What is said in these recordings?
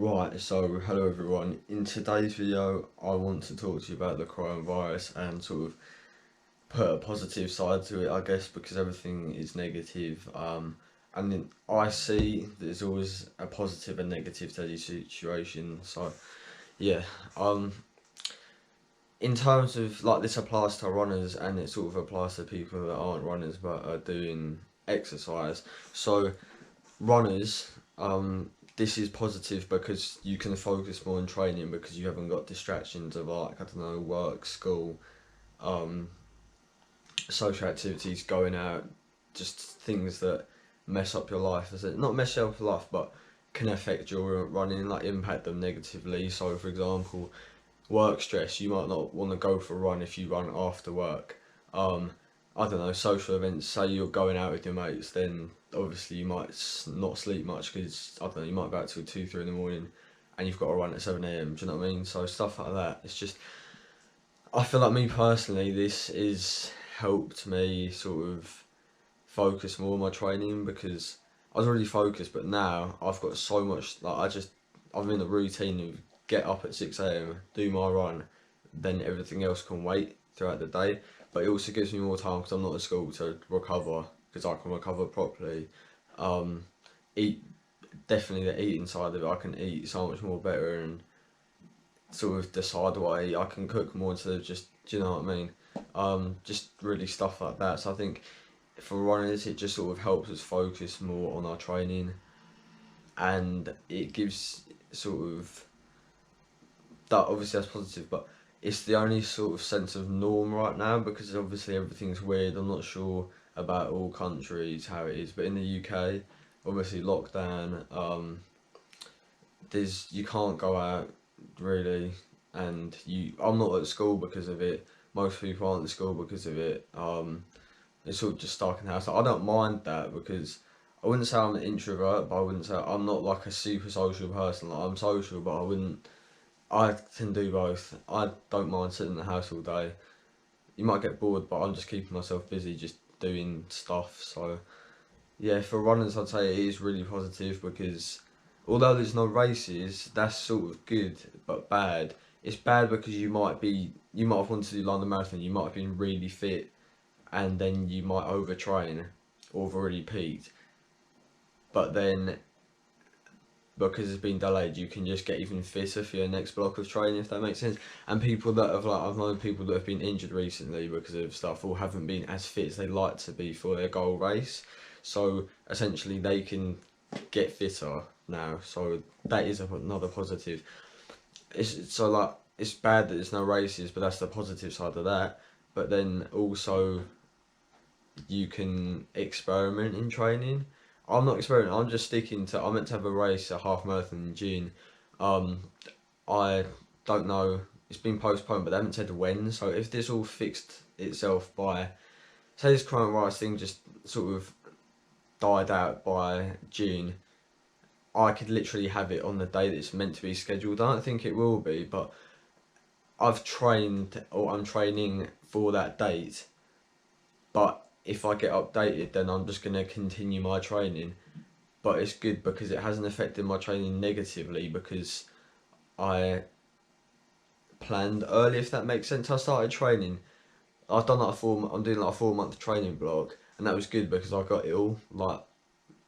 Right, so hello everyone. In today's video, I want to talk to you about the coronavirus and sort of put a positive side to it, I guess, because everything is negative. And then I see there's always a positive and negative to any situation. So yeah, um, in terms of like this applies to runners and it sort of applies to people that aren't runners but are doing exercise. So runners, this is positive because you can focus more on training because you haven't got distractions of like I don't know work, school, um, social activities, going out, just things that mess up your life. Is it not mess up your life, but can affect your running, like impact them negatively. So, for example, work stress, you might not want to go for a run if you run after work. Um, I don't know, social events, say you're going out with your mates, then obviously you might not sleep much because, I don't know, you might go out till 2, 3 in the morning and you've got to run at 7 a.m. Do you know what I mean? So, stuff like that. It's just, I feel like me personally, this is helped me sort of focus more on my training because I was already focused, but now I've got so much, like, I'm in a routine of get up at 6 a.m., do my run, then everything else can wait throughout the day. But it also gives me more time because I'm not at school to recover because I can recover properly. Um, eat Definitely the eating side of it. I can eat so much more better and sort of decide what I eat. I can cook more instead of just, do you know what I mean? Just really stuff like that. So I think for runners, it just sort of helps us focus more on our training, and it gives sort of that. Obviously, that's positive, but it's the only sort of sense of norm right now because obviously everything's weird. I'm not sure about all countries how it is, but in the UK, obviously lockdown. You can't go out really, and I'm not at school because of it. Most people aren't at school because of it. It's sort of just stuck in the house. I don't mind that because I wouldn't say I'm an introvert, but I wouldn't say I'm not like a super social person. Like I'm social, but I wouldn't. I can do both. I don't mind sitting in the house all day. You might get bored, but I'm just keeping myself busy, just doing stuff. So yeah, for runners, I'd say it is really positive because although there's no races, that's sort of good but bad. It's bad because you might have wanted to do London Marathon, you might have been really fit, and then you might overtrain or have already peaked. But then because it's been delayed, you can just get even fitter for your next block of training, if that makes sense. And people that have like I've known people that have been injured recently because of stuff or haven't been as fit as they like to be for their goal race. So essentially, they can get fitter now. So that is another positive. It's bad that there's no races, but that's the positive side of that. But then also you can experiment in training. I'm not experimenting. I'm just sticking to. I meant to have a race, a half marathon in June. Um, I don't know. It's been postponed, but they haven't said when. So if this all fixed itself by, say, this coronavirus thing just sort of died out by June, I could literally have it on the day that it's meant to be scheduled. I don't think it will be, but I've trained or I'm training for that date. But if I get updated, then I'm just gonna continue my training. But it's good because it hasn't affected my training negatively because I planned early. If that makes sense, I started training. I've done like a four. I'm doing like a 4 month training block, and that was good because I got ill. Like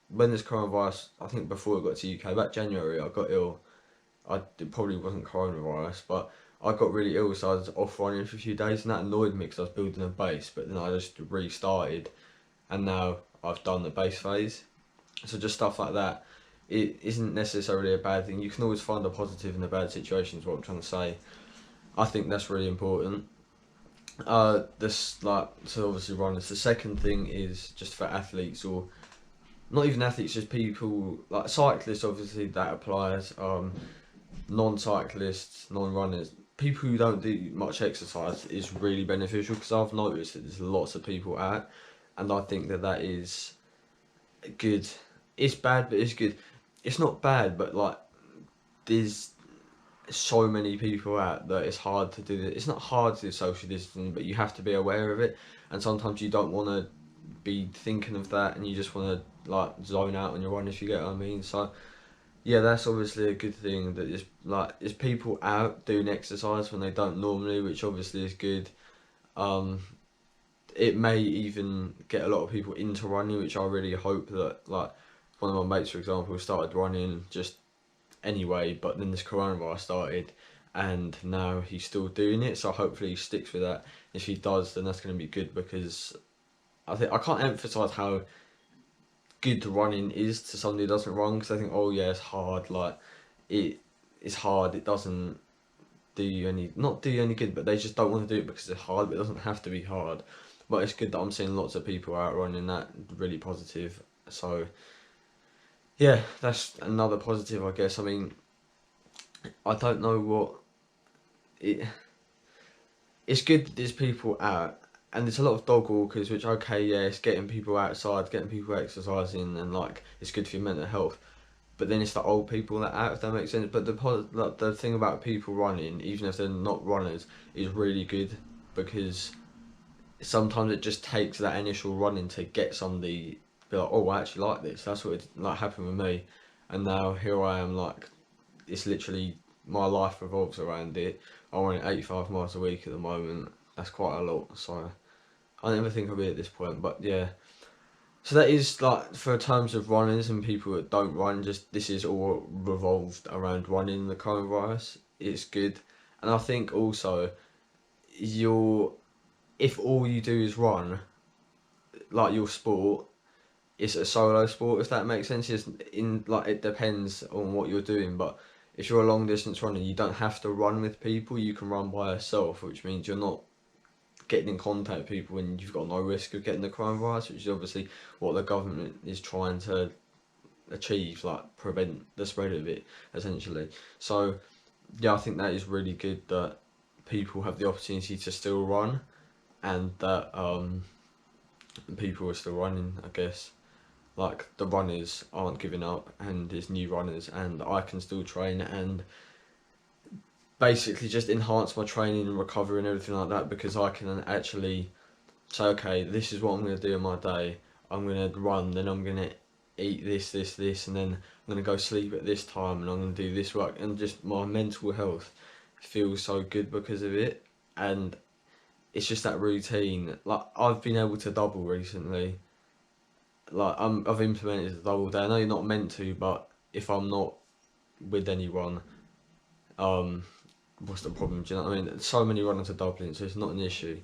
when this coronavirus, I think before it got to UK, back January, I got ill. It probably wasn't coronavirus, but I got really ill, so I was off running for a few days, and that annoyed me because I was building a base. But then I just restarted, and now I've done the base phase. So just stuff like that. It isn't necessarily a bad thing. You can always find a positive in a bad situation. Is what I'm trying to say. I think that's really important. This like so obviously runners. The second thing is just for athletes or not even athletes, just people like cyclists. Obviously that applies. Non-cyclists, non-runners, people who don't do much exercise is really beneficial because I've noticed that there's lots of people out, and I think that that is good. It's bad, but it's good. It's not bad, but like there's so many people out that it's hard to do. It's not hard to do social distancing, but you have to be aware of it. And sometimes you don't want to be thinking of that, and you just want to like zone out on your run if you get what I mean. So yeah, that's obviously a good thing that is people out doing exercise when they don't normally, which obviously is good. Um, it may even get a lot of people into running, which I really hope that, like, one of my mates, for example, started running just anyway, but then this coronavirus started, and now he's still doing it. So hopefully he sticks with that. If he does, then that's going to be good, because I think I can't emphasize how good running is to somebody who doesn't run, because I think, oh yeah, it's hard. Like, it it's hard. It doesn't do you any not do you any good, but they just don't want to do it because it's hard. But it doesn't have to be hard. But it's good that I'm seeing lots of people out running that, really positive. So yeah, that's another positive, I guess. I mean, I don't know what it. It's good that there's people out, and there's a lot of dog walkers, which, okay, yeah, it's getting people outside, getting people exercising, and like it's good for your mental health. But then it's the old people that out, if that makes sense. But like, the thing about people running, even if they're not runners, is really good, because sometimes it just takes that initial running to get somebody be like, oh, I actually like this. That's what it like happened with me, and now here I am. Like, it's literally my life revolves around it. I run 85 miles a week at the moment. That's quite a lot. So I never think I'll be at this point, but yeah. So that is, like, for terms of runners and people that don't run. Just this is all revolved around running the coronavirus. It's good, and I think also you're if all you do is run, like your sport, it's a solo sport, if that makes sense. It's in like it depends on what you're doing, but if you're a long distance runner, you don't have to run with people. You can run by yourself, which means you're not getting in contact with people, and you've got no risk of getting the coronavirus, which is obviously what the government is trying to achieve, like prevent the spread of it, essentially. So yeah, I think that is really good that people have the opportunity to still run, and that people are still running, I guess. Like, the runners aren't giving up, and there's new runners, and I can still train and basically just enhance my training and recovery and everything like that, because I can actually say, okay, this is what I'm going to do in my day. I'm going to run, then I'm going to eat this, and then I'm going to go sleep at this time, and I'm going to do this work, and just my mental health feels so good because of it. And it's just that routine. Like, I've been able to double recently. Like, I've implemented the double day. I know you're not meant to, but if I'm not with anyone, um, what's the problem? Do you know what I mean? So many runners are doubling, so it's not an issue.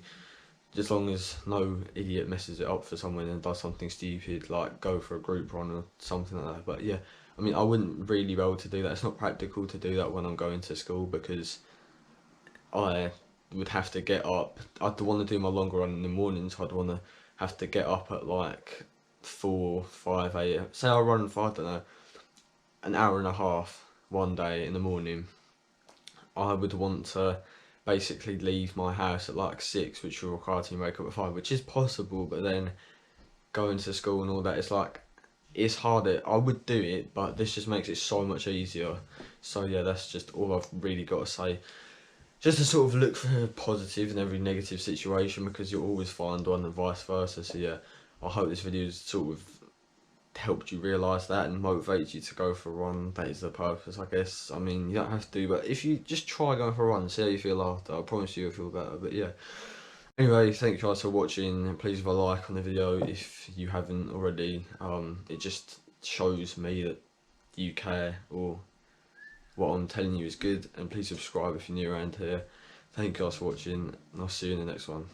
As long as no idiot messes it up for someone and does something stupid, like go for a group run or something like that. But yeah, I mean, I wouldn't really be able to do that. It's not practical to do that when I'm going to school, because I would have to get up. I'd want to do my longer run in the morning, so I'd want to have to get up at like 4, 5 a.m. Say I run for, I don't know, an hour and a half one day in the morning. I would want to basically leave my house at like 6, which will require me to wake up at 5, which is possible, but then going to school and all that, it's like, it's harder. I would do it, but this just makes it so much easier. So yeah, that's just all I've really got to say. Just to sort of look for a positive in every negative situation, because you'll always find one, and vice versa. So yeah, I hope this video has sort of helped you realise that and motivates you to go for a run. That is the purpose, I guess. I mean, you don't have to, but if you just try going for a run, see how you feel after. I promise you'll feel better. But yeah. Anyway, thank you guys for watching. Please leave a like on the video if you haven't already. It just shows me that you care, or what I'm telling you is good. And please subscribe if you're new around here. Thank you guys for watching, and I'll see you in the next one.